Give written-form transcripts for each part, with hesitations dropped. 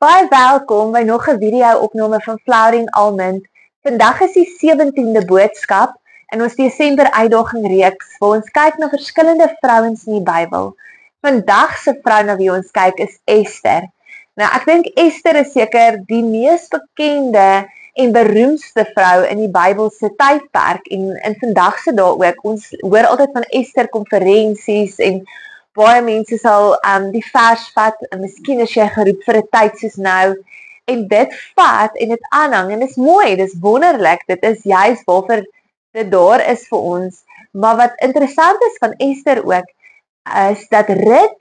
Baie welkom by nog 'n video-opname van Flowering Almond. Vandag is die 17de boodskap in ons Desember uitdaging reeks waar ons kyk na verskillende vrouens in die Bybel. Vandag se vrou na wie ons kyk is Ester. Nou ek dink Ester is seker die mees bekende en beroemdste vrou in die Bybel se tydperk en vandag se dae ook. Ons hoor altyd van Ester konferensies en baie mense sal die vers vat, en miskien is jy geroep vir 'n tyd soos nou, en dit vat en dit aanhang, en dit is mooi, dit is wonderlik, dit is juist waarvoor dit daar is vir ons. Maar wat interessant is van Ester ook, is dat Rut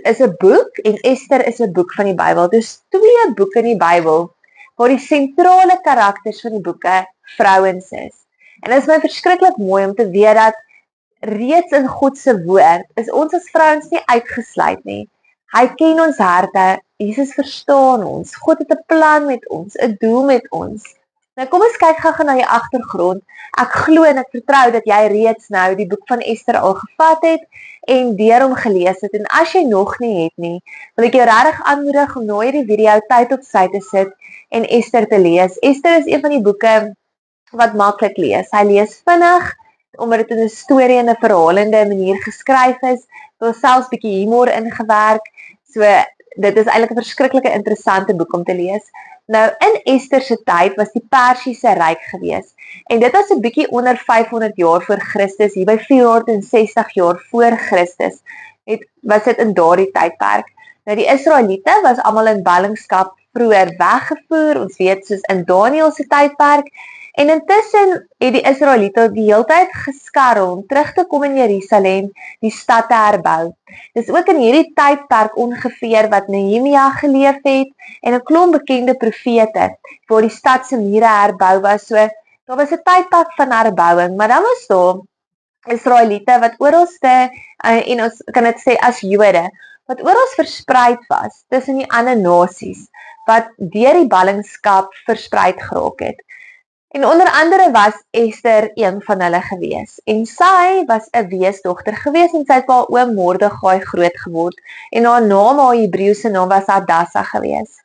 is 'n boek, en Ester is 'n boek van die Bybel. Dus 2 boeke in die Bybel, waar die sentrale karakters van die boeke vrouens is. En dit is my verskriklik mooi om te weet dat reeds in God se woord is ons as vrouens nie uitgesluit nie. Hy ken ons harte, Jesus verstaan ons, God het 'n plan met ons, 'n doel met ons. Nou kom ons kyk gou-gou na die agtergrond. Ek glo en ek vertrou dat jy reeds nou die boek van Ester al gevat het en deur hom gelees het. En as jy nog nie het nie, wil ek jou regtig aanmoedig om na hierdie video tyd op sy te sit en Ester te lees. Ester is een van die boeke wat maklik lees. Hy lees vinnig, omdat dit in 'n storie en 'n verhalende manier geskryf is, daar selfs bietjie humor ingewerk. So dit is eintlik 'n verskriklike interessante boek om te lees. Nou in Ester se tyd was die Persiese ryk gewees. En dit was 'n bietjie onder 500 jaar voor Christus, hier by 460 jaar voor Christus. Was dit in daardie tydperk. Nou die Israeliete was almal in ballingskap vroeër weggevoer. Ons weet soos in Daniël se tydperk. En intussen het die Israeliete die hele tyd geskarrel om terug te kom in Jerusalem, die stad te herbou. Dis ook in hierdie tydperk ongeveer wat Nehemia geleef het en 'n klomp bekende profete waar die stad se mure herbou was. So daar was 'n tydperk van herbouing, maar dan was daar Israeliete wat oralste en ons kan dit sê as Jode wat oral verspreid was tussen die ander nasies wat deur die ballingskap verspreid geraak het. En onder andere was Ester een van hulle gewees. En sy was 'n weesdogter gewees en sy het by haar oom Mordegai groot geword. En haar naam, haar Hebreëse naam was Hadassa gewees.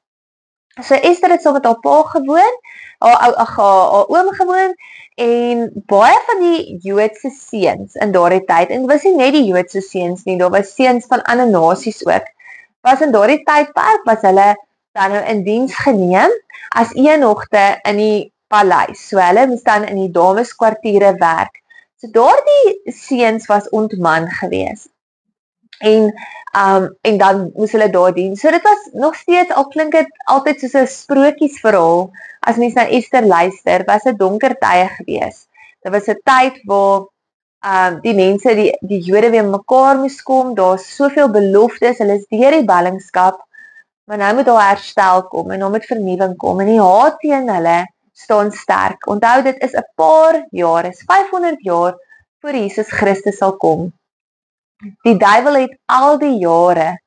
So Ester het saam met haar pa gewoon, haar oom gewoon, en baie van die Joodse seuns in daardie tyd, en dit was nie net die Joodse seuns nie, daar was seuns van ander nasies ook, was in daardie tydperk, was hulle dan nou in diens geneem as eenhogte in die paleis. So hulle moes dan in die dameskwartiere werk. So daardie seuns was ontman gewees. En dan moes hulle daar dien. So dit was nog steeds, al klink dit altyd soos 'n sprokiesverhaal, as mens na Ester luister, was 'n donker tye gewees. Dit was 'n tyd waar die mense, die Jode weer mekaar moes kom, daar's soveel beloftes, hulle is deur die ballingskap, maar nou moet daar herstel kom en nou moet vernuwing kom, en die haat teen hulle staan sterk. Onthou, dit is 'n paar jaar, is 500 jaar voor Jesus Christus sal kom. Die duiwel het al die jare,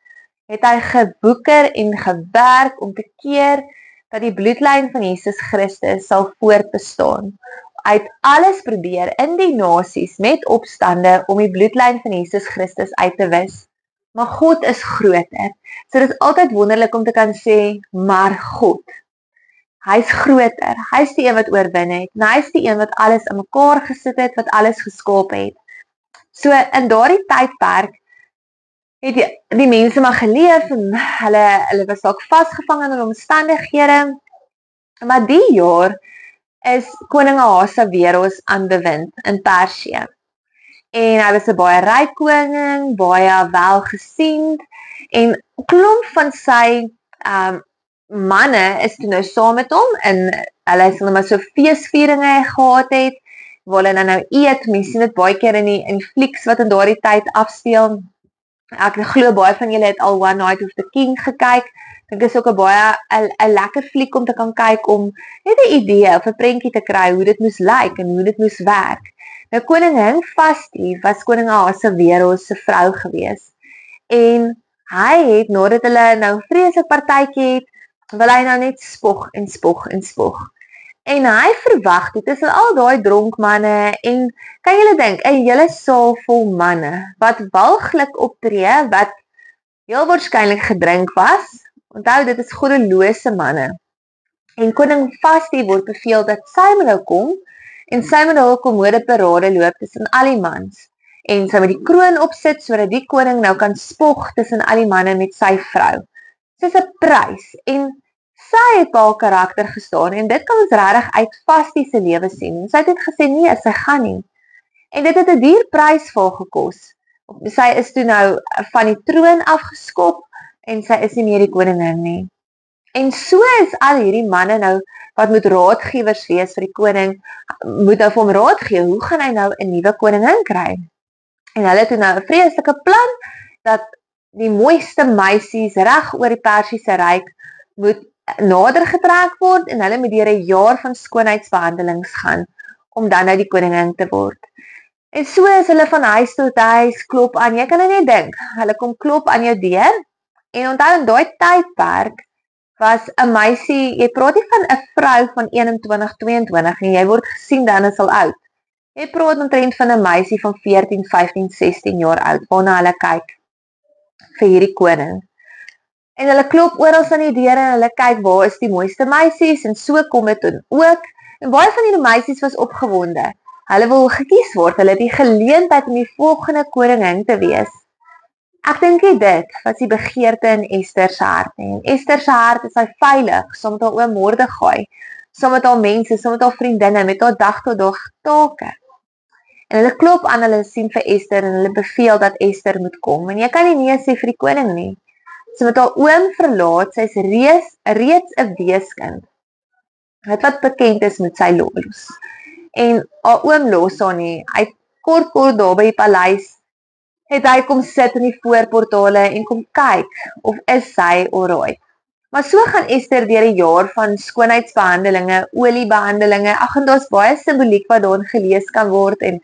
het hy geboeker en gewerk om te keer dat die bloedlyn van Jesus Christus sal voortbestaan. Hy het alles probeer in die nasies met opstande om die bloedlyn van Jesus Christus uit te wis. Maar God is groter. So dit is altyd wonderlik om te kan sê, maar God. Hy's groter, hy's die een wat oorwin het, en hy's die een wat alles in mekaar gesit het, wat alles geskaap het. So in daardie tydperk het die mense maar geleef, en hulle was dalk vasgevang in omstandighede, maar die jaar is koning Ahasveros aan bewind in Persië. En hy was 'n baie ryk koning, baie welgesiend, en klomp van sy manne is toe nou saam met hom, en hulle sal maar so feesvieringe gehad het, waar hulle nou eet. Mens sien dit baie keer in die flieks wat in daardie tyd afspeel. Ek glo baie van julle het al One Night of the King gekyk. Dink is ook 'n baie 'n lekker fliek om te kan kyk, om net 'n idee of 'n prentjie te kry hoe dit moes lyk en hoe dit moes werk. Nou koningin Vashti was koning Ahasveros se vrou gewees. En hy het, nadat hulle nou 'n vreeslike partytjie het, wil hy nou net spog en spog en spog. En hy verwag dit tussen al daai dronk manne, en kan julle dink, 'n hele saal vol manne wat walglik optree, wat heel waarskynlik gedrink was, Onthou, dit is goddelose manne. En koning Vashti word beveel dat sy moet nou kom, en sy moet nou 'n kommodeparade loop tussen al die mans. En sy moet die kroon opsit, sodat die koning nou kan spog tussen al die manne met sy vrou. Dis 'n prys, en sy het baie karakter gestaan, en dit kan ons regtig uit Vashti se lewe sien. En sy het gesê, nee, sy gaan nie. En dit het 'n duur prys vir haar gekos. Sy is toe nou van die troon afgeskop, en sy is nie meer die koningin nie. En so is al hierdie manne nou, wat moet raadgewers wees vir die koning, moet nou vir hom raad gee, hoe gaan hy nou 'n nuwe koningin kry? En hulle het toe nou 'n vreeslike plan, dat die mooiste meisies reg oor die Persiese ryk moet nader getrek word, en hulle moet deur 'n jaar van skoonheidsbehandelings gaan, om dan nou die koningin te word. En so is hulle van huis tot huis, klop aan, jy kan dit net dink, hulle kom klop aan jou deur, en onthou in daai tydperk, was 'n meisie, jy praat nie van 'n vrou van 21, 22, en jy word gesien dan is al oud. Jy praat omtrent van 'n meisie van 14, 15, 16 jaar oud, waarna hulle kyk vir hierdie koning. En hulle klop oral aan die deure, en hulle kyk, waar is die mooiste meisies, en so kom dit dan ook. En baie van die meisies was opgewonde. Hulle wil gekies word, hulle het die geleentheid om die volgende koningin te wees. Ek dink dit was die begeerte in Ester se hart. En Ester se hart is hy veilig, saam met haar oom Mordegai, saam met haar mense, saam met haar vriendinne, met haar dag tot dag take. En hulle klop aan, hulle sien vir Ester, en hulle beveel dat Ester moet kom. En jy kan nie nee sê vir die koning nie. Sy met haar oom verlaat, sy is reeds 'n weeskind. Wat bekend is met sy los. En haar oom los haar nie. Hy kort daar by die paleis, het hy kom sit in die voorportale en kom kyk, of is sy alright. Maar so gaan Ester deur 'n jaar van skoonheidsbehandelinge, oliebehandelinge, en daar's baie simboliek wat daarin gelees kan word, en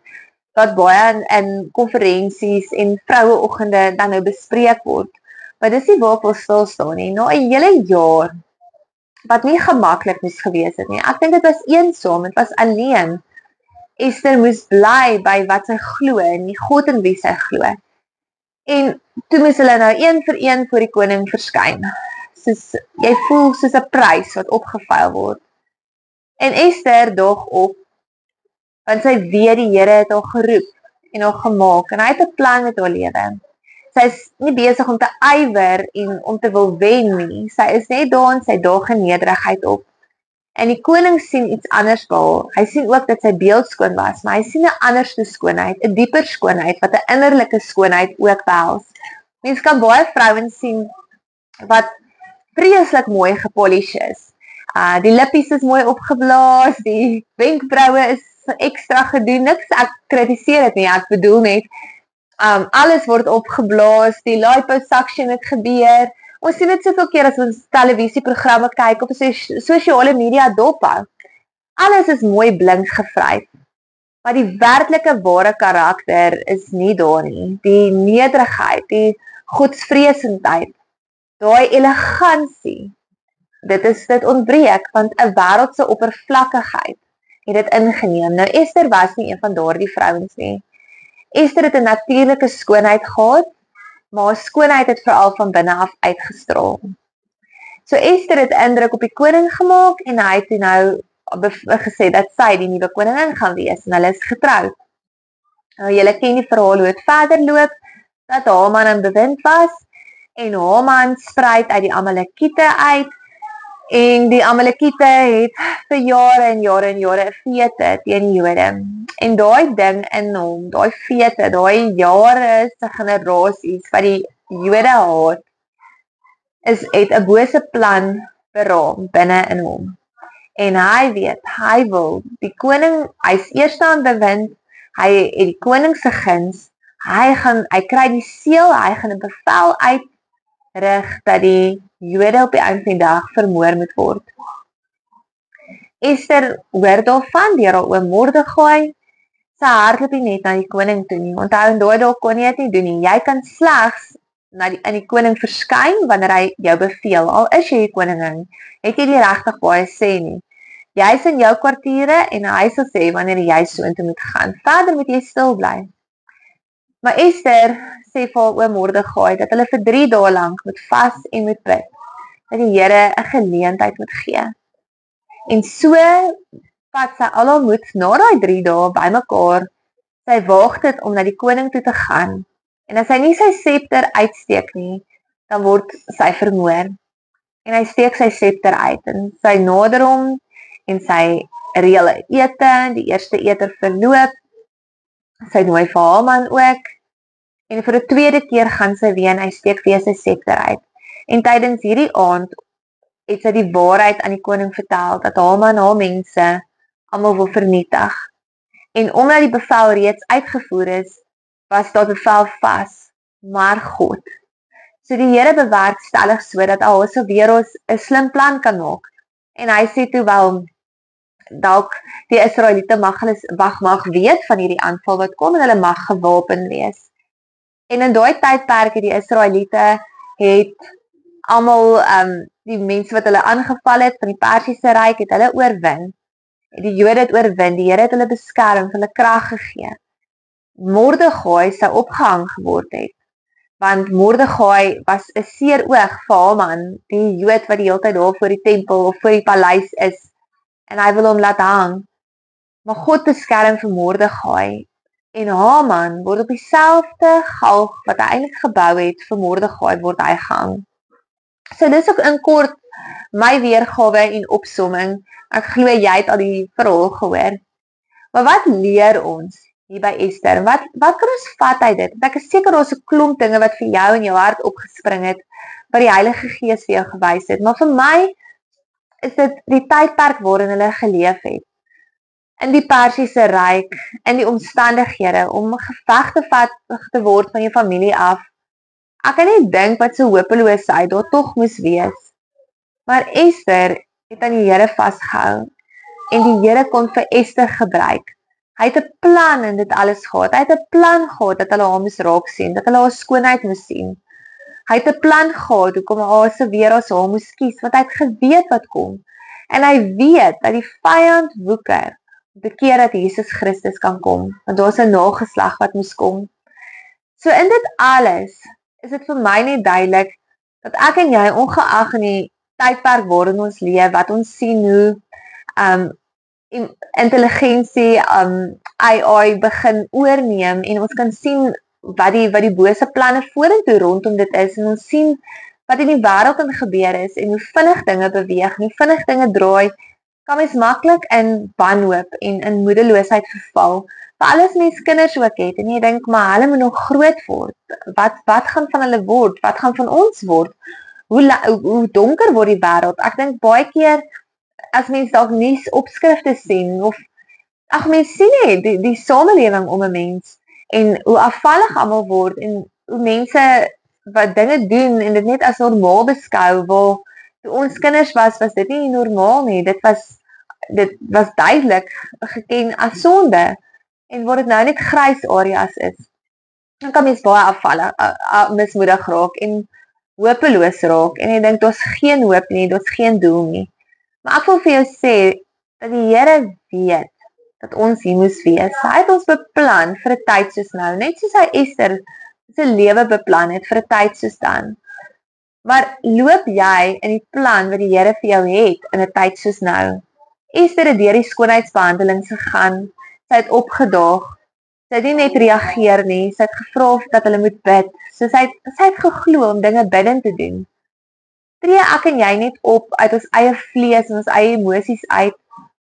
wat baie in konferensies en vroueoggende dan nou bespreek word. Maar dis nie waar ek wil stil staan nie. Na 'n hele jaar, wat nie gemaklik moes gewees het nie. Ek dink dit was eensaam, dit was alleen. Ester moes bly by wat sy glo, en die God in wie sy glo. En toe moes hulle nou een vir een voor die koning verskyn. Jy voel soos 'n prys wat opgeveil word. En Ester daag op, want sy weet die Here het haar geroep en haar gemaak, en hy het 'n plan met haar lewe. Sy is nie besig om te ywer en om te wil wen nie. Sy is net daar, en sy daag in nederigheid op. En die koning sien iets anders by haar. Hy sien ook dat sy beeldskoon was, maar hy sien 'n anderste skoonheid, 'n dieper skoonheid, wat 'n innerlike skoonheid ook behels. Mens kan baie vrouens sien wat vreeslik mooi gepolish is. Die lippies is mooi opgeblaas, die wenkbroue is ekstra gedoen. Niks, ek kritiseer dit nie, ek bedoel net, alles word opgeblaas, die liposuction het gebeur. Ons sien dit soveel keer as ons televisieprogramme kyk, op sosiale media dophou. Alles is mooi blink gevryf. Maar die werklike ware karakter is nie daar nie. Die nederigheid, die godsvreesendheid, daai elegansie, dit ontbreek, want 'n wêreldse oppervlakkigheid het dit ingeneem. Nou Ester was nie een van daardie vrouens nie. Ester het 'n natuurlike skoonheid gehad, maar haar skoonheid het veral van binne af uitgestraal. So Ester het indruk op die koning gemaak, en hy het nou gesê dat sy die nuwe koningin gaan wees, en hulle is getroud. Nou, julle ken die verhaal hoe het verder loop, dat Haman in bewind was, en Haman spruit uit die Amalekiete uit, en die Amalekiete het vir jare en jare en jare 'n vete teen die Jode. En daai ding in hom, daai vete, daai jare se generasies wat die Jode haat, het 'n bose plan beraam binne in hom. En hy weet, hy wil die koning, hy's eers aan bewind, hy het die koning se guns, hy kry die seël, hy gaan 'n bevel uitrig dat die Jode op die einde van die dag vermoor moet word. Ester hoor daarvan deur haar oom Mordegai. Sy hardloop nie net na die koning toe nie. Onthou, in daai dae kon jy dit nie doen nie. Jy kan slegs in die koning verskyn wanneer hy jou beveel. Al is jy die koningin, het jy nie regtig baie sê nie. Jy is in jou kwartiere, en hy sal sê wanneer jy soontoe moet gaan. Verder moet jy stil bly. Maar Ester sê vir haar oom Mordegai dat hulle vir 3 dae lank moet vas en moet bid. dat die Here 'n geleentheid moet gee. En so vat sy al haar moed na daai 3 dae bymekaar. Sy waag dit om na die koning toe te gaan. En as hy nie sy scepter uitsteek nie, dan word sy vermoor. En hy steek sy scepter uit en sy nader hom en sy reël 'n ete, die eerste eter verloop. Sy nooi vir Haman ook. En vir 'n tweede keer gaan sy weer en hy steek weer sy scepter uit. En tydens hierdie aand het sy die waarheid aan die koning vertel dat Haman haar mense almal wil vernietig. En omdat die bevel reeds uitgevoer is, was daar bevel vas, maar God. So die Here bewerkstellig sodat Ahasveros 'n slim plan kan maak. En hy sê toe wel, dalk die Israeliete mag weet van hierdie aanval wat kom en hulle mag gewapen wees. En in daai tydperk het die Israeliete almal die mense wat hulle aangeval het van die Persiese ryk het hulle oorwin. Die Jode het oorwin, die Here het hulle beskerm, hulle krag gegee. Mordegai sou opgehang geword het, want Mordegai was 'n seer oog vir Haman, die Jood wat die hele tyd daar voor die tempel of voor die paleis is, en hy wil hom laat hang. Maar God beskerm vir Mordegai, en Haman word op dieselfde galg wat hy eintlik gebou het vir Mordegai word hy gehang. So dis ook in kort my weergawe en opsomming. Ek glo jy het al die verhaal gehoor. Maar wat leer ons hier by Ester? Wat kan ons vat uit dit? Ek is seker daar's 'n klomp dinge wat vir jou in jou hart opgespring het, wat die Heilige Gees vir jou gewys het. Maar vir my is dit die tydperk waarin hulle geleef het. In die Persiese ryk, in die omstandighede om geveg te word van jou familie af. Ek kan nie dink wat so hopeloosheid daar tog moes wees. Maar Ester het aan die Here vasgehou en die Here kon vir Ester gebruik. Hy het 'n plan in dit alles gehad. Hy het 'n plan gehad dat hulle haar moes raak sien, dat hulle haar skoonheid moes sien. Hy het 'n plan gehad hoekom Ahasveros haar moes kies, want hy het geweet wat kom. En hy weet dat die vyand woeker om te keer dat Jesus Christus kan kom, want daar's 'n nageslag wat moes kom. So in dit alles is dit vir my net duidelik dat ek en jy ongeag in die tydperk waarin ons leef, wat ons sien hoe intelligensie AI begin oorneem en ons kan sien wat die bose planne vorentoe rondom dit is en ons sien wat in die wêreld aan gebeur is en hoe vinnig dinge beweeg en hoe vinnig dinge draai, kan mens maklik in wanhoop en in moedeloosheid verval. Veral as mens kinders ook het en jy dink maar hulle moet nog groot word. Wat gaan van hulle word? Wat gaan van ons word? Hoe donker word die wêreld? Ek dink baie keer as mens dalk nuusopskrifte sien of mens sien net die samelewing om 'n mens en hoe afvallig almal word en hoe mense wat dinge doen en dit net as normaal beskou, waar toe ons kinders was dit nie normaal nie. Dit was duidelik geken as sonde en waar dit nou net grys areas is. Dan kan mens baie afvallig, mismoedig raak en hopeloos raak en jy dink daar's geen hoop nie, daar's geen doel nie. Maar ek wil vir jou sê dat die Here weet dat ons hier moes wees. Hy het ons beplan vir 'n tyd soos nou, net soos hy Ester se lewe beplan het vir 'n tyd soos dan. Maar loop jy in die plan wat die Here vir jou het in 'n tyd soos nou? Ester het deur die skoonheidsbehandelings gegaan. Sy het opgedaag. Sy het nie net reageer nie, sy het gevra dat hulle moet bid. So sy het geglo om dinge bidend te doen. Tree ek en jy net op uit ons eie vlees en ons eie emosies uit?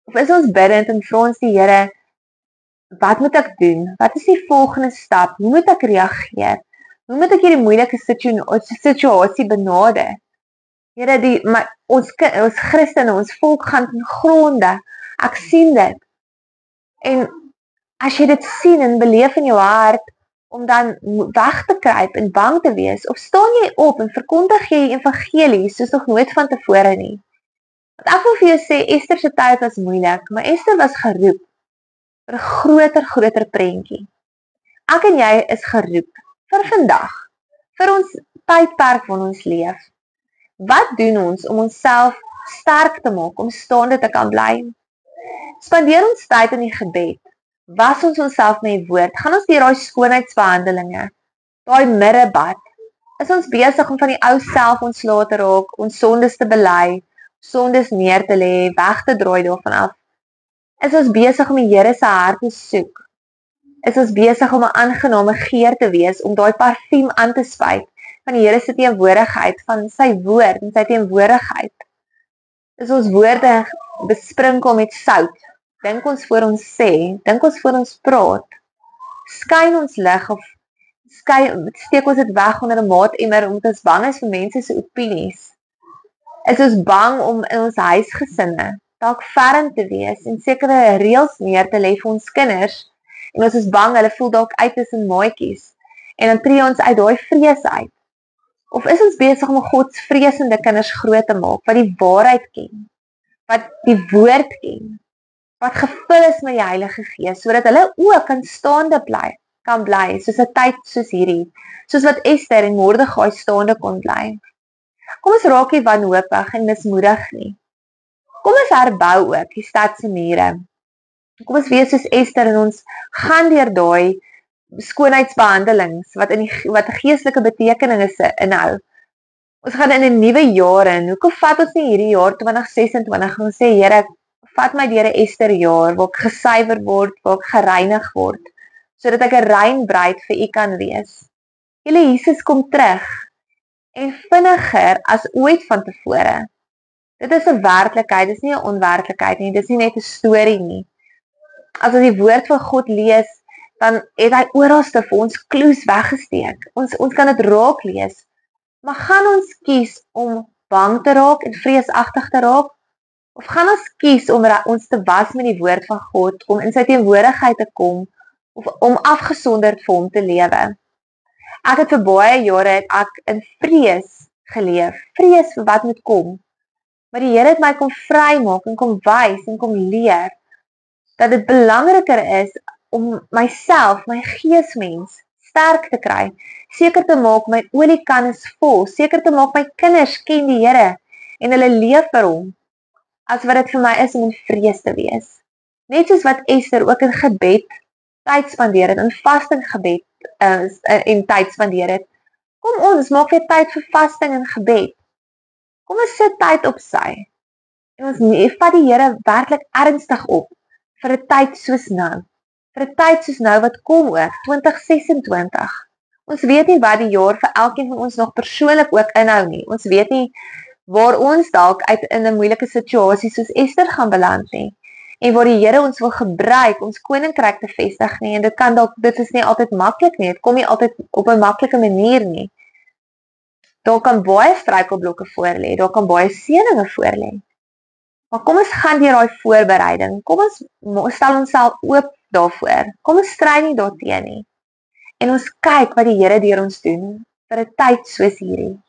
Of is ons bidend en vra ons die Here, wat moet ek doen? Wat is die volgende stap? Hoe moet ek reageer? Hoe moet ek hierdie moeilike situasie benader? Here, ons Christene, ons volk gaan ten gronde. Ek sien dit. En as jy dit sien en beleef in jou hart, om dan weg te kruip en bang te wees, of staan jy op en verkondig jy die evangelie soos nog nooit van tevore nie? Want ek wil vir jou sê, Ester se tyd was moeilik, maar Ester was geroep vir 'n groter prentjie. Ek en jy is geroep vir vandag, vir ons tydperk waarin ons leef. Wat doen ons om onsself sterk te maak, om staande te kan bly? Spandeer ons tyd in die gebed. Was ons onsself met die woord? Gaan ons deur daai skoonheidsbehandelinge, daai middebad, Is ons besig om van die ou self ontslae te raak, ons sondes te bely, sondes neer te lê, weg te draai daarvan af? Is ons besig om die Here se hart te soek? Is ons besig om 'n aangename geur te wees, om daai parfuum aan te spuit van die Here se teenwoordigheid, van sy woord en sy teenwoordigheid? Is ons woorde besprinkel met sout? Dink ons voor ons sê, dink ons voor ons praat? Skyn ons lig of steek ons dit weg onder 'n maatemmer omdat ons bang is vir mense se opinies? Is ons bang om in ons huisgesinne dalk ferm te wees en sekere reëls neer te lê vir ons kinders, en ons is bang hulle voel dalk uit tussen maatjies, en dan tree ons uit daai vrees uit? Of is ons besig om godsvreesende kinders groot te maak, wat die waarheid ken, wat die woord ken, wat gevul is met die Heilige Gees, sodat hulle ook kan bly, soos 'n tyd soos hierdie, soos wat Ester en Mordegai staande kon bly? Kom ons raak nie wanhoopig en mismoedig nie. Kom ons herbou ook die stad se mure. Kom ons wees soos Ester en ons gaan deur daai skoonheidsbehandelings wat 'n geestelike betekenisse inhou. Ons gaan in 'n nuwe jaar in. Hoekom vat ons nie hierdie jaar 2026 en ons sê, Here, vat my deur 'n Ester jaar waar ek gesuiwer word, waar ek gereinig word, sodat ek 'n rein bruid vir U kan wees. Julle Jesus kom terug en vinniger as ooit van tevore. Dit is 'n werklikheid, dis nie 'n onwerklikheid nie, dis nie net 'n storie nie. As ons die woord van God lees, dan het hy oralste vir ons clues weggesteek. Ons kan dit raak lees. Maar gaan ons kies om bang te raak en vreesagtig te raak? Of gaan ons kies om ons te was met die woord van God, om in sy teenwoordigheid te kom, of om afgesonderd vir hom te lewe? Ek het vir baie jare in vrees geleef, vrees vir wat moet kom. Maar die Here het my kom vrymaak en kom wys en kom leer dat dit belangriker is om myself, my geesmens, sterk te kry, seker te maak my oliekan is vol, seker te maak my kinders ken die Here en hulle leef vir hom, as wat dit vir my is om in vrees te wees. Net soos wat Ester ook in gebed tyd spandeer het, in vasting gebed en tyd spandeer het. Kom ons maak weer tyd vir vasting en gebed. Kom ons sit tyd op sy. En ons vat die Here werklik ernstig op vir 'n tyd soos nou. Vir 'n tyd soos nou wat kom ook, 2026. Ons weet nie wat die jaar vir elkeen van ons nog persoonlik ook inhou nie. Ons weet nie waar ons dalk uit in 'n moeilike situasie soos Ester gaan beland nie. En waar die Here ons wil gebruik, ons koninkryk te vestig nie. En dit is nie altyd maklik nie. Dit kom nie altyd op 'n maklike manier nie. Daar kan baie struikelblokke voor lê, daar kan baie seëninge voor lê. Maar kom ons gaan deur daai voorbereiding. Kom ons stel onsself oop daarvoor. Kom ons stry nie daarteen nie. En ons kyk wat die Here deur ons doen vir 'n tyd soos hierdie.